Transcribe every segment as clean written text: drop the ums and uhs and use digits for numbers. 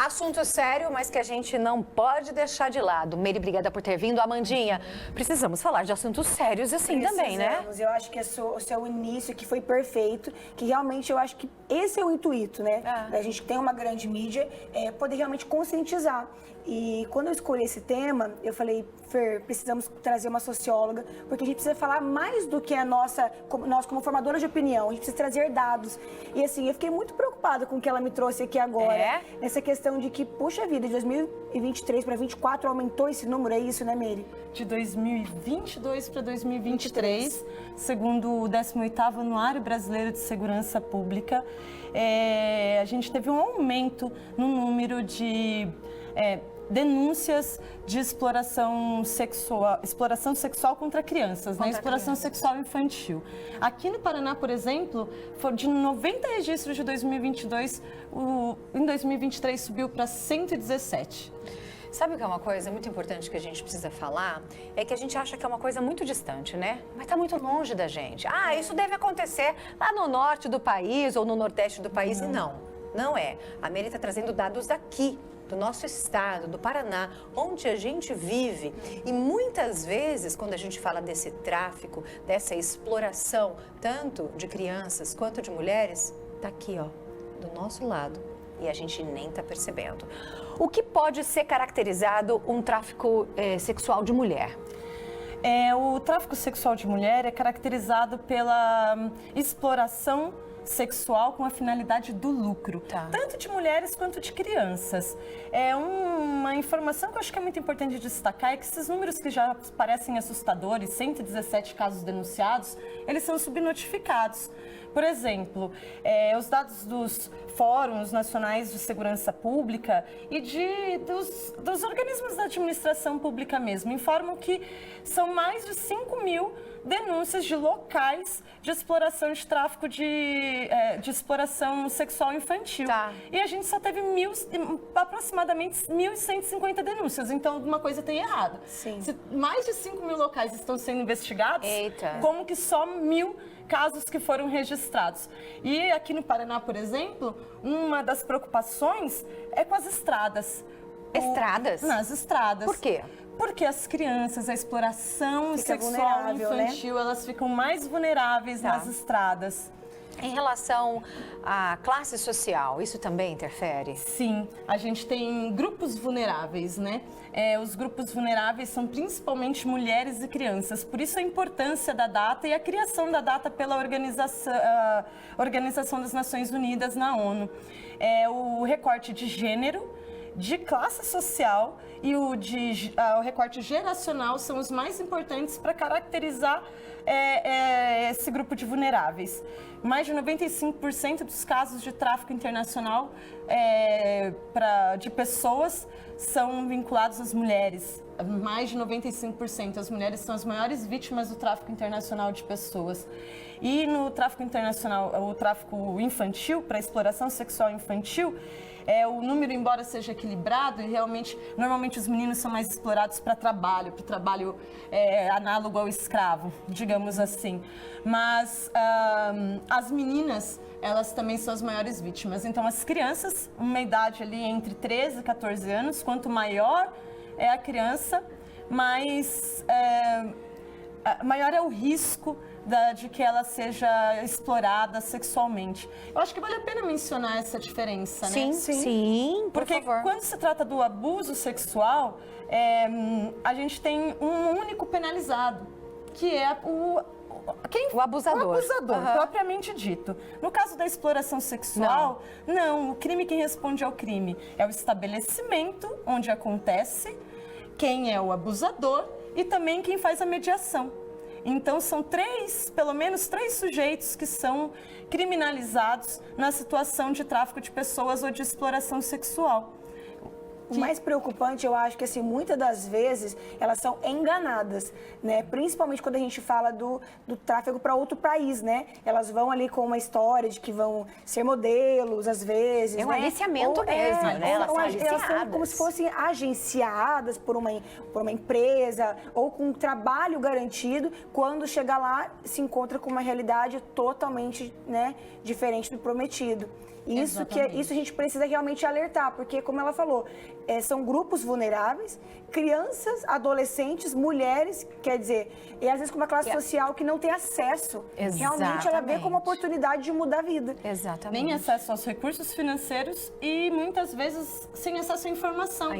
Assunto sério, mas que a gente não pode deixar de lado. Meire, obrigada por ter vindo. Amandinha, precisamos falar de assuntos sérios assim também, né? Eu acho que o seu início que foi perfeito, que realmente eu acho que esse é o intuito, né? A gente tem uma grande mídia, poder realmente conscientizar. E quando eu escolhi esse tema, eu falei, Fer, precisamos trazer uma socióloga, porque a gente precisa falar mais do que nós como formadoras de opinião, a gente precisa trazer dados. E assim, eu fiquei muito preocupada com o que ela me trouxe aqui agora, nessa questão de que, puxa vida, de 2023 para 2024 aumentou esse número, é isso, né, Meire? De 2022 para 2023, segundo o 18º Anuário Brasileiro de Segurança Pública, a gente teve um aumento no número de denúncias de exploração sexual contra crianças, né? Exploração sexual infantil. Aqui no Paraná, por exemplo, foi de 90 registros de 2022, em 2023 subiu para 117. Sabe o que é uma coisa muito importante que a gente precisa falar? É que a gente acha que é uma coisa muito distante, né? Mas está muito longe da gente. Ah, isso deve acontecer lá no norte do país ou no nordeste do país. E não é. A Meire está trazendo dados daqui, do nosso estado, do Paraná, onde a gente vive. E muitas vezes, quando a gente fala desse tráfico, dessa exploração, tanto de crianças quanto de mulheres, está aqui, ó, do nosso lado. E a gente nem está percebendo. O que pode ser caracterizado um tráfico sexual de mulher? O tráfico sexual de mulher é caracterizado pela exploração sexual com a finalidade do lucro, tanto de mulheres quanto de crianças. Uma informação que eu acho que é muito importante destacar é que esses números que já parecem assustadores, 117 casos denunciados, eles são subnotificados. Por exemplo, os dados dos fóruns nacionais de segurança pública e dos organismos da administração pública mesmo informam que são mais de 5.000 denúncias de locais de exploração de tráfico de exploração sexual infantil. E a gente só teve aproximadamente 1.150 denúncias, então alguma coisa tem errado. Se mais de 5.000 locais estão sendo investigados, como que só 1.000 casos que foram registrados? E aqui no Paraná, por exemplo, uma das preocupações é com as estradas. Estradas? Nas estradas. Por quê? Porque as crianças, a exploração sexual infantil, né? Elas ficam mais vulneráveis nas estradas. Em relação à classe social, isso também interfere? Sim, a gente tem grupos vulneráveis, né? Os grupos vulneráveis são principalmente mulheres e crianças, por isso a importância da data e a criação da data pela Organização das Nações Unidas na ONU. O recorte de gênero, de classe social e o recorte geracional são os mais importantes para caracterizar esse grupo de vulneráveis. Mais de 95% dos casos de tráfico internacional de pessoas são vinculados às mulheres. Mais de 95%. As mulheres são as maiores vítimas do tráfico internacional de pessoas. E no tráfico internacional, o tráfico infantil, para exploração sexual infantil, o número, embora seja equilibrado, e normalmente os meninos são mais explorados para trabalho análogo ao escravo, digamos assim. Mas as meninas, elas também são as maiores vítimas. Então, as crianças, uma idade ali entre 13 e 14 anos, quanto maior é a criança, maior é o risco de que ela seja explorada sexualmente. Eu acho que vale a pena mencionar essa diferença, né? Sim, por favor. Porque quando se trata do abuso sexual, a gente tem um único penalizado, que é o abusador. O abusador, propriamente dito. No caso da exploração sexual, não. O crime, quem responde ao crime é o estabelecimento onde acontece, quem é o abusador e também quem faz a mediação. Então, são pelo menos três sujeitos que são criminalizados na situação de tráfico de pessoas ou de exploração sexual. O mais preocupante, eu acho que assim, muitas das vezes elas são enganadas, né? Principalmente quando a gente fala do tráfego para outro país, né? Elas vão ali com uma história de que vão ser modelos, às vezes, um aliciamento mesmo, né? Elas são como se fossem agenciadas por uma empresa ou com um trabalho garantido. Quando chega lá, se encontra com uma realidade totalmente, né, diferente do prometido. Isso a gente precisa realmente alertar, porque, como ela falou, são grupos vulneráveis, crianças, adolescentes, mulheres, quer dizer, e às vezes com uma classe social que não tem acesso. Realmente ela vê como oportunidade de mudar a vida. Exatamente. Nem acesso aos recursos financeiros e muitas vezes sem acesso à informação.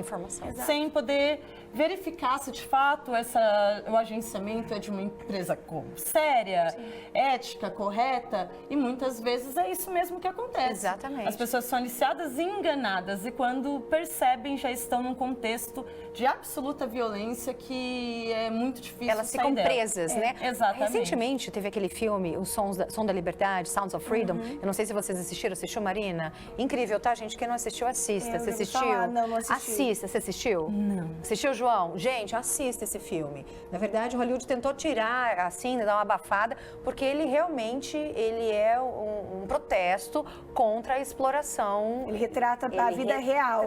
Sem poder verificar se de fato o agenciamento é de uma empresa séria, ética, correta, e muitas vezes é isso mesmo que acontece. Exatamente. As pessoas são aliciadas e enganadas e quando percebem já estão num contexto de absoluta violência que é muito difícil Elas ficam presas, né? Exatamente. Recentemente teve aquele filme, O Som da Liberdade, Sounds of Freedom. Eu não sei se vocês assistiram. Assistiu, Marina? Incrível, tá, gente? Quem não assistiu, assista. Você assistiu? Não assisti. Assista. Você assistiu? Não. Assistiu, João? Gente, assista esse filme. Na verdade, Hollywood tentou tirar, assim, dar uma abafada, porque ele realmente é um protesto contra a exploração. Ele retrata a vida real.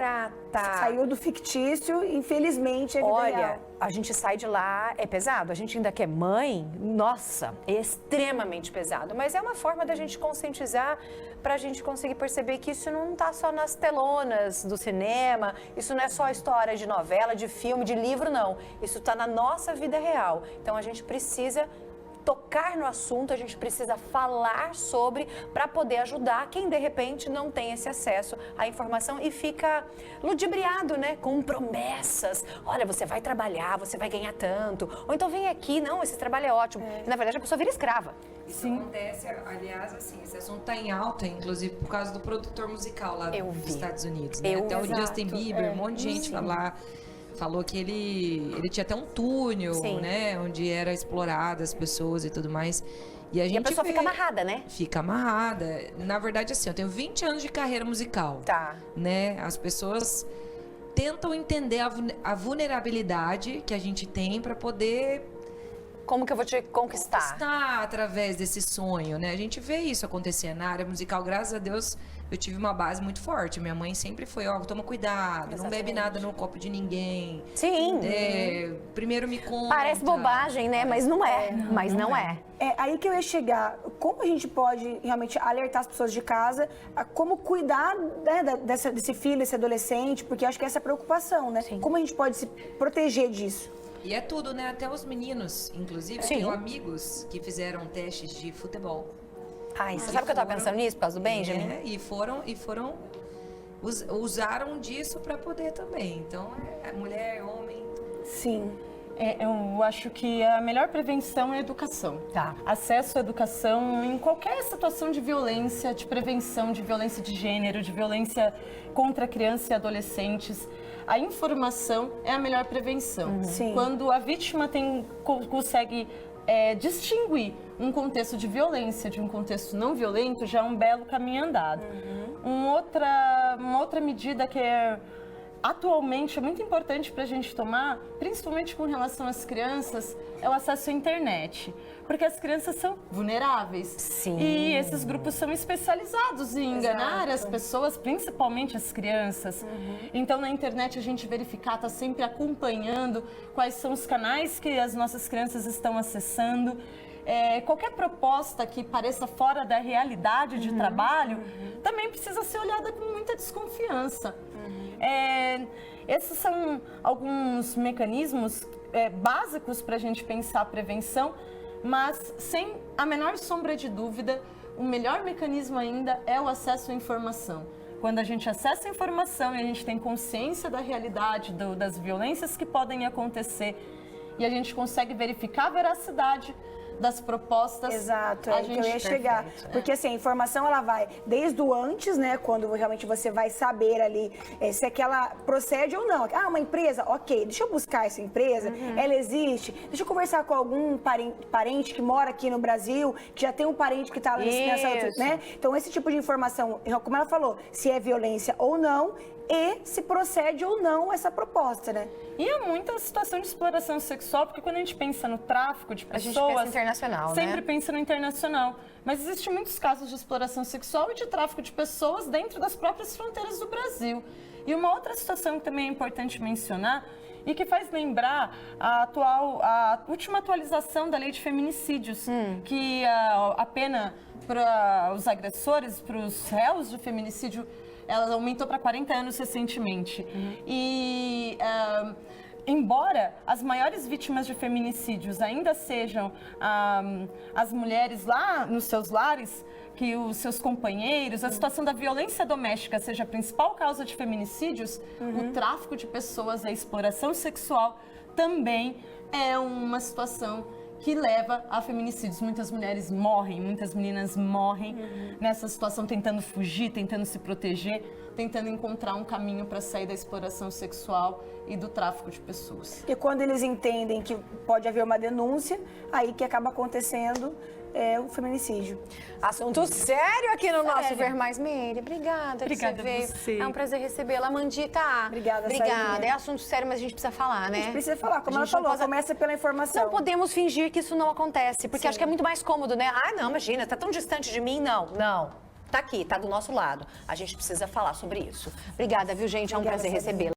Saiu do fictício, infelizmente, é a vida real. A gente sai de lá, é pesado. A gente ainda que é mãe, nossa, é extremamente pesado. Mas é uma forma da gente conscientizar para a gente conseguir perceber que isso não está só nas telonas do cinema, isso não é só história de novela, de filme, de livro, não. Isso está na nossa vida real. Então a gente precisa tocar no assunto, a gente precisa falar sobre para poder ajudar quem de repente não tem esse acesso à informação e fica ludibriado, né, com promessas. Olha, você vai trabalhar, você vai ganhar tanto. Ou então vem aqui, não, esse trabalho é ótimo. E, na verdade a pessoa vira escrava. Isso acontece, aliás, assim, esse assunto está em alta, inclusive por causa do produtor musical lá dos Estados Unidos, né? Até o Justin Bieber, um monte de gente falou que ele tinha até um túnel, né, onde era explorada as pessoas e tudo mais. E a pessoa fica amarrada, né? Fica amarrada. Na verdade, assim, eu tenho 20 anos de carreira musical. Né? As pessoas tentam entender a vulnerabilidade que a gente tem para poder... Como que eu vou te conquistar? Conquistar através desse sonho, né? A gente vê isso acontecer na área musical. Graças a Deus, eu tive uma base muito forte. Minha mãe sempre foi, toma cuidado, não bebe nada no copo de ninguém. Sim. Primeiro me conta. Parece bobagem, né? Mas não é. Não é. É aí que eu ia chegar. Como a gente pode realmente alertar as pessoas de casa a como cuidar, né, desse filho, desse adolescente, porque eu acho que essa é a preocupação, né? Como a gente pode se proteger disso? E é tudo, né? Até os meninos, inclusive, tenho amigos que fizeram testes de futebol. Você sabe que eu tava pensando nisso por causa do Benjamin? Usaram disso para poder também. Então, mulher, homem. Sim. Eu acho que a melhor prevenção é a educação. Acesso à educação em qualquer situação de violência, de prevenção de violência de gênero, de violência contra crianças e adolescentes. A informação é a melhor prevenção. Quando a vítima consegue distinguir um contexto de violência de um contexto não violento, já é um belo caminho andado. Uma outra medida que atualmente é muito importante para a gente tomar, principalmente com relação às crianças, é o acesso à internet. Porque as crianças são vulneráveis. E esses grupos são especializados em enganar as pessoas, principalmente as crianças. Então, na internet, a gente verificar, está sempre acompanhando quais são os canais que as nossas crianças estão acessando. Qualquer proposta que pareça fora da realidade de trabalho também precisa ser olhada com muita desconfiança. Esses são alguns mecanismos básicos para a gente pensar a prevenção, mas sem a menor sombra de dúvida, o melhor mecanismo ainda é o acesso à informação. Quando a gente acessa a informação e a gente tem consciência da realidade, das violências que podem acontecer, e a gente consegue verificar a veracidade das propostas. Exato, é que eu ia chegar. Porque assim, a informação ela vai desde o antes, né? Quando realmente você vai saber ali se aquela procede ou não. Uma empresa, ok, deixa eu buscar essa empresa, ela existe, deixa eu conversar com algum parente que mora aqui no Brasil, que já tem um parente que está nessa outra, né? Então, esse tipo de informação, como ela falou, se é violência ou não, e se procede ou não essa proposta, né? E há muita situação de exploração sexual, porque quando a gente pensa no tráfico de pessoas... A gente pensa internacional, sempre pensa no internacional. Mas existem muitos casos de exploração sexual e de tráfico de pessoas dentro das próprias fronteiras do Brasil. E uma outra situação que também é importante mencionar e que faz lembrar a última atualização da lei de feminicídios, que a pena para os agressores, para os réus de feminicídio, ela aumentou para 40 anos recentemente. E embora as maiores vítimas de feminicídios ainda sejam as mulheres lá nos seus lares, que os seus companheiros, a situação da violência doméstica seja a principal causa de feminicídios, o tráfico de pessoas, a exploração sexual também é uma situação que leva a feminicídios. Muitas mulheres morrem, muitas meninas morrem nessa situação, tentando fugir, tentando se proteger, tentando encontrar um caminho para sair da exploração sexual e do tráfico de pessoas. E quando eles entendem que pode haver uma denúncia, aí que acaba acontecendo o feminicídio. Assunto sério aqui no nosso Ver Mais Meire. Obrigada que Obrigada você veio. a você. É um prazer recebê-la. Amandita. Obrigada, Obrigada. Sarinha. É assunto sério, mas a gente precisa falar, né? A gente precisa falar, como A ela gente não falou, pode- começa pela informação. Não podemos fingir que isso não acontece, porque acho que é muito mais cômodo, né? Ah, não, imagina, tá tão distante de mim. Não. Tá aqui, tá do nosso lado. A gente precisa falar sobre isso. Obrigada, viu, gente? É um Obrigada, prazer Sarinha. recebê-la.